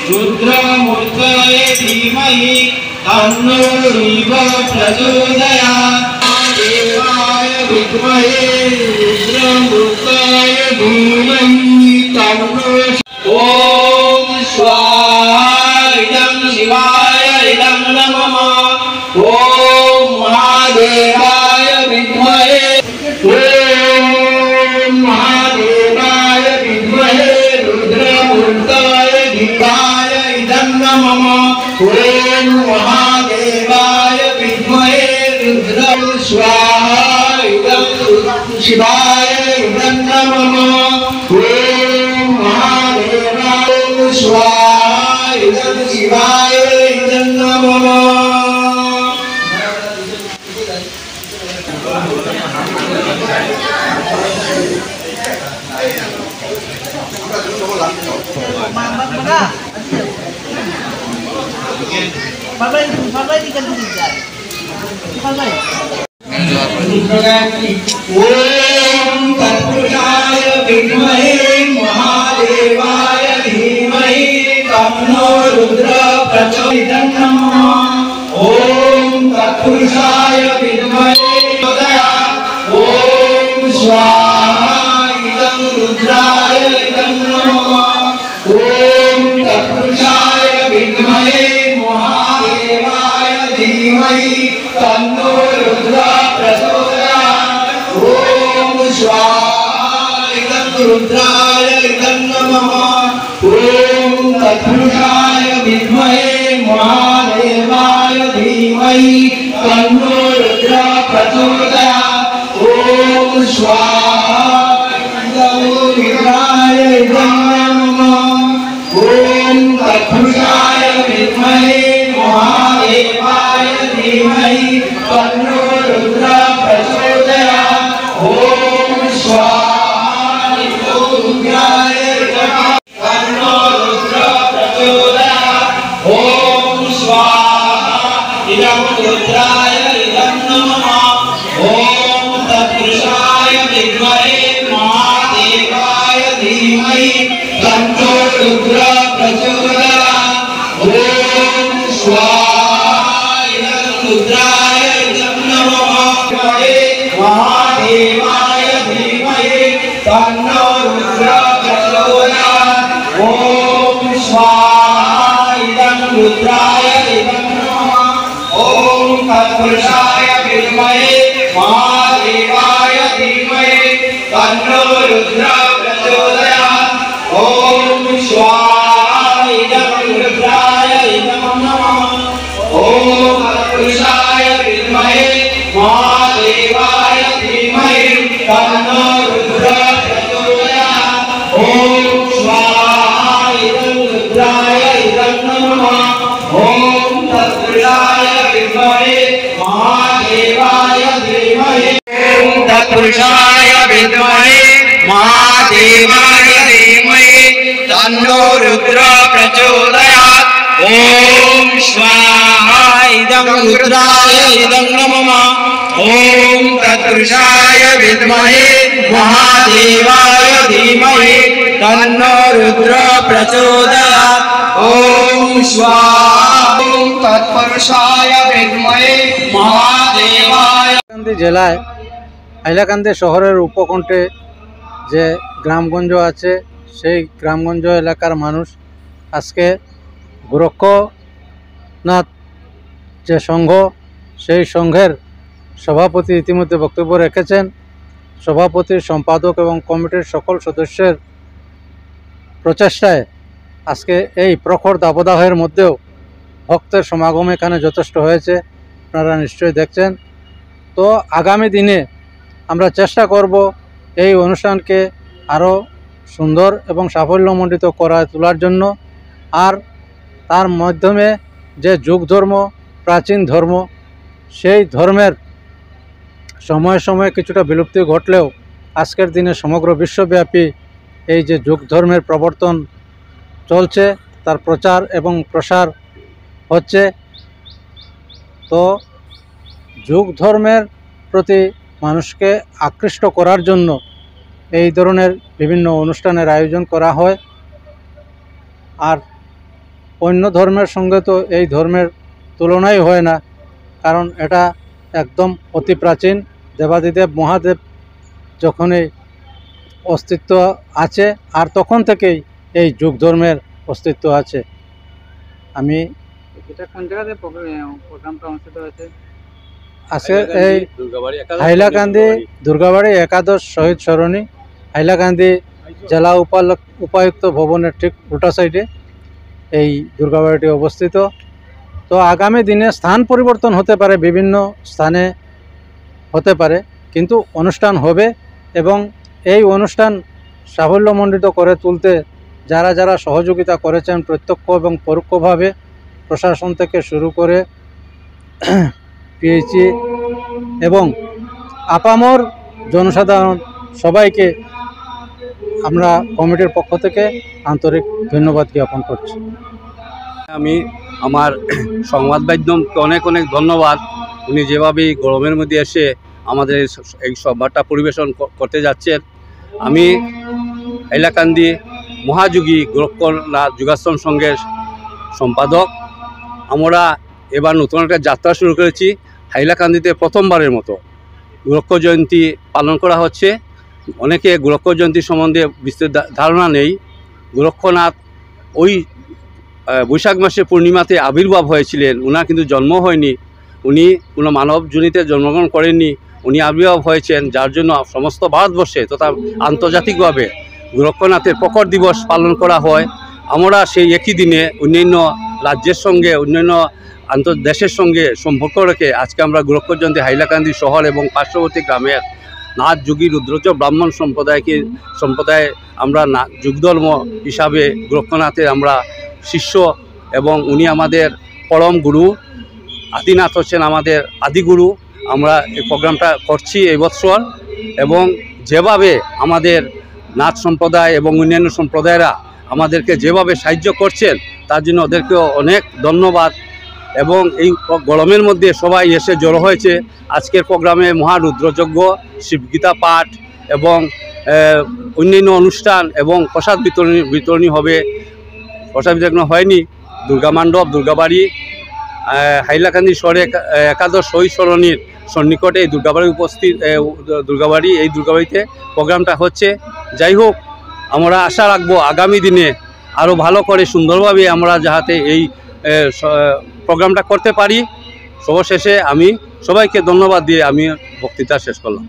रुद्रमूर्तये धीमहि तन्नो रुद्रः प्रचोदयात्। देवाय विद्महे रुद्रमूर्तये धीमहि तन्नो। ओम स्वाहा। इदं शिवाय इदं नमः। ओम महादेवाय विद्महे ओम महादेवाय विद्महे रुद्रमूर्तये धीमहि इदं नमः। ओम महादेवाय विद्महे रुद्र स्वाहा। इदं शिवाय इदं नमः। ओम महादेवाय स्वाहा। इदं शिवाय इदं नमः। ओम तत्पुरुषाय विद्महे महादेवाय धीमहि तन्नो रुद्रः प्रचोदयात्। ओम तत्पुरुषाय विद्महे प्रचोदयात्। ओम स्वाहा। इदं रुद्राय इदं नमः। ओम तत्पुरुषाय विद्महे महादेवाय धीमहि तन्नो रुद्रः प्रचोदयात्। ओम स्वाहा। इदं रुद्राय इदं नमः। ओम तत्पुरुषाय विद्महे महादेवाय धीमहि तन्नो रुद्रः प्रचोदयात्। ओम स्वाहा। इदं रुद्राय इदं नमः। ओम तत्पुरुषाय विद्महे महादेवाय धीमहि तन्नो रुद्रः प्रचोदयात्। ओम स्वाहा। इदं रुद्राय तन्नो रुद्रः प्रचोदयात्। ओम स्वाहा। इदं रुद्राय इदं नमः। ओम तत्पुरुषाय विद्महे महादेवाय धीमहि तन्नो रुद्रः प्रचोदयात्। ओम स्वाहा। इदं रुद्राय इदं नमः। महादेवाय धीमहि तन्नो रुद्रः प्रचोदयात्। ओम स्वाहा। इदं रुद्राय इदं नमः। ओम तत्पुरुषाय विद्महे महादेवाय धीमहि तन्नो रुद्रः प्रचोदयात्। ओम स्वाहा। इदं रुद्राय इदं नमः। ओम तत्पुरुषाय विद्महे महादेवाय धीमहि तन्नो रुद्रः प्रचोदयात्। ओम स्वाहा। इदं रुद्राय इदं नमः। ओम तत्पुरुषाय विद्महे महादेवाय धीमहि ओम तत्पुरुषाय विद्महे महादेवाय धीमहि तन्नो रुद्रः प्रचोदयात्। ओम स्वाहा। इदं रुद्राय इदं नमः। ओम तत्पुरुषाय विद्महे महादेवाय धीमहि तन्नो रुद्रः प्रचोदयात्। ओम स्वाहा। ओम तत्पुरुषाय विद्महे महादेवाय। জেলায় হাইলাকান্দি শহরের উপকণ্ঠে যে গ্রামগঞ্জ আছে সেই গ্রামগঞ্জ এলাকার মানুষ আজকে গোরক্ষনাথ যে সংঘ সেই সংঘের সভাপতি ইতিমধ্যে বক্তব্য রেখেছেন। সভাপতির সম্পাদক এবং কমিটির সকল সদস্যের প্রচেষ্টায় আজকে এই প্রখর দাবদাহের মধ্যেও ভক্তের সমাগম এখানে যথেষ্ট হয়েছে, আপনারা নিশ্চয়ই দেখছেন। তো আগামী দিনে আমরা চেষ্টা করব এই অনুষ্ঠানকে আরও সুন্দর এবং সাফল্যমণ্ডিত করা তোলার জন্য। আর তার মাধ্যমে যে যুগ ধর্ম প্রাচীন ধর্ম সেই ধর্মের সময়ে সময়ে কিছুটা বিলুপ্তি ঘটলেও আজকের দিনে সমগ্র বিশ্বব্যাপী এই যে যুগ ধর্মের প্রবর্তন চলছে তার প্রচার এবং প্রসার হচ্ছে। তো যুগ ধর্মের প্রতি মানুষকে আকৃষ্ট করার জন্য এই ধরনের বিভিন্ন অনুষ্ঠানের আয়োজন করা হয়। আর অন্য ধর্মের সঙ্গে তো এই ধর্মের তুলনাই হয় না, কারণ এটা একদম অতি প্রাচীন। দেবাদিদেব মহাদেব যখনই অস্তিত্ব আছে, আর তখন থেকেই এই যুগ ধর্মের অস্তিত্ব আছে। আমি এটা কোন জায়গাতে প্রোগ্রামটা অনুষ্ঠিত হয়েছে? আছে এই হাইলাকান্দি দুর্গাবাড়ি একাদশ শহীদ সরণি, হাইলাকান্দি জেলা উপায়ুক্ত ভবনের ঠিক উল্টা সাইডে এই দুর্গাবাড়িটি অবস্থিত। তো আগামী দিনে স্থান পরিবর্তন হতে পারে, বিভিন্ন স্থানে হতে পারে, কিন্তু অনুষ্ঠান হবে। এবং এই অনুষ্ঠান সাফল্যমণ্ডিত করে তুলতে যারা যারা সহযোগিতা করেছেন প্রত্যক্ষ এবং পরোক্ষভাবে, প্রশাসন থেকে শুরু করে পিএইচই এবং আপামর জনসাধারণ, সবাইকে আমরা কমিটির পক্ষ থেকে আন্তরিক ধন্যবাদ জ্ঞাপন করছি। আমি আমার সংবাদ মাধ্যমকে অনেক অনেক ধন্যবাদ। উনি যেভাবে এই গরমের মধ্যে এসে আমাদের এই সভাটা পরিবেশন করতে যাচ্ছেন। আমি হাইলাকান্দি মহাযোগী গোরক্ষনাথ যোগাশ্রম সংঘের সম্পাদক। আমরা এবার নতুন একটা যাত্রা শুরু করেছি। হাইলাকান্দিতে প্রথমবারের মতো গোরক্ষ জয়ন্তী পালন করা হচ্ছে। অনেকে গোরক্ষ জয়ন্তী সম্বন্ধে বিস্তৃত ধারণা নেই। গোরক্ষনাথ ওই বৈশাখ মাসে পূর্ণিমাতে আবির্ভাব হয়েছিলেন। ওনার কিন্তু জন্ম হয়নি, উনি কোনো মানবজনিতে জন্মগ্রহণ করেননি, উনি আবির্ভাব হয়েছেন, যার জন্য সমস্ত ভারতবর্ষে তথা আন্তর্জাতিকভাবে গোরক্ষনাথের প্রকট দিবস পালন করা হয়। আমরা সেই একই দিনে অন্যান্য রাজ্যের সঙ্গে, অন্যান্য দেশের সঙ্গে সম্পর্ক রেখে আজকে আমরা গোরক্ষ জয়ন্তী হাইলাকান্দি শহর এবং পার্শ্ববর্তী গ্রামের নাথ যোগী রুদ্রজ ব্রাহ্মণ সম্প্রদায় আমরা যুগধর্ম হিসাবে গোরক্ষনাথের আমরা শিষ্য, এবং উনি আমাদের পরম গুরু। আদিনাথ হচ্ছেন আমাদের আদিগুরু। আমরা এই প্রোগ্রামটা করছি এই বৎসর, এবং যেভাবে আমাদের নাথ সম্প্রদায় এবং অন্যান্য সম্প্রদায়রা আমাদেরকে যেভাবে সাহায্য করছেন, তার জন্য ওদেরকেও অনেক ধন্যবাদ। এবং এই গরমের মধ্যে সবাই এসে জড়ো হয়েছে। আজকের প্রোগ্রামে মহারুদ্রযজ্ঞ, শিবগীতা পাঠ এবং অন্যান্য অনুষ্ঠান এবং প্রসাদ বিতরণী হবে। প্রসাদ বিতরণ হয়নি। দুর্গা মণ্ডপ, দুর্গাবাড়ি, হাইলাকান্দি শহরে একাদশ শহীদ সরণির সন্নিকটে এই দুর্গাবাড়ি উপস্থিত দুর্গাবাড়ি, এই দুর্গাবাড়িতে প্রোগ্রামটা হচ্ছে। যাই হোক, আমরা আশা রাখবো আগামী দিনে আরও ভালো করে সুন্দরভাবে আমরা যাতে এই প্রোগ্রামটা করতে পারি। সর্বশেষে আমি সবাইকে ধন্যবাদ দিয়ে আমি বক্তৃতা শেষ করলাম।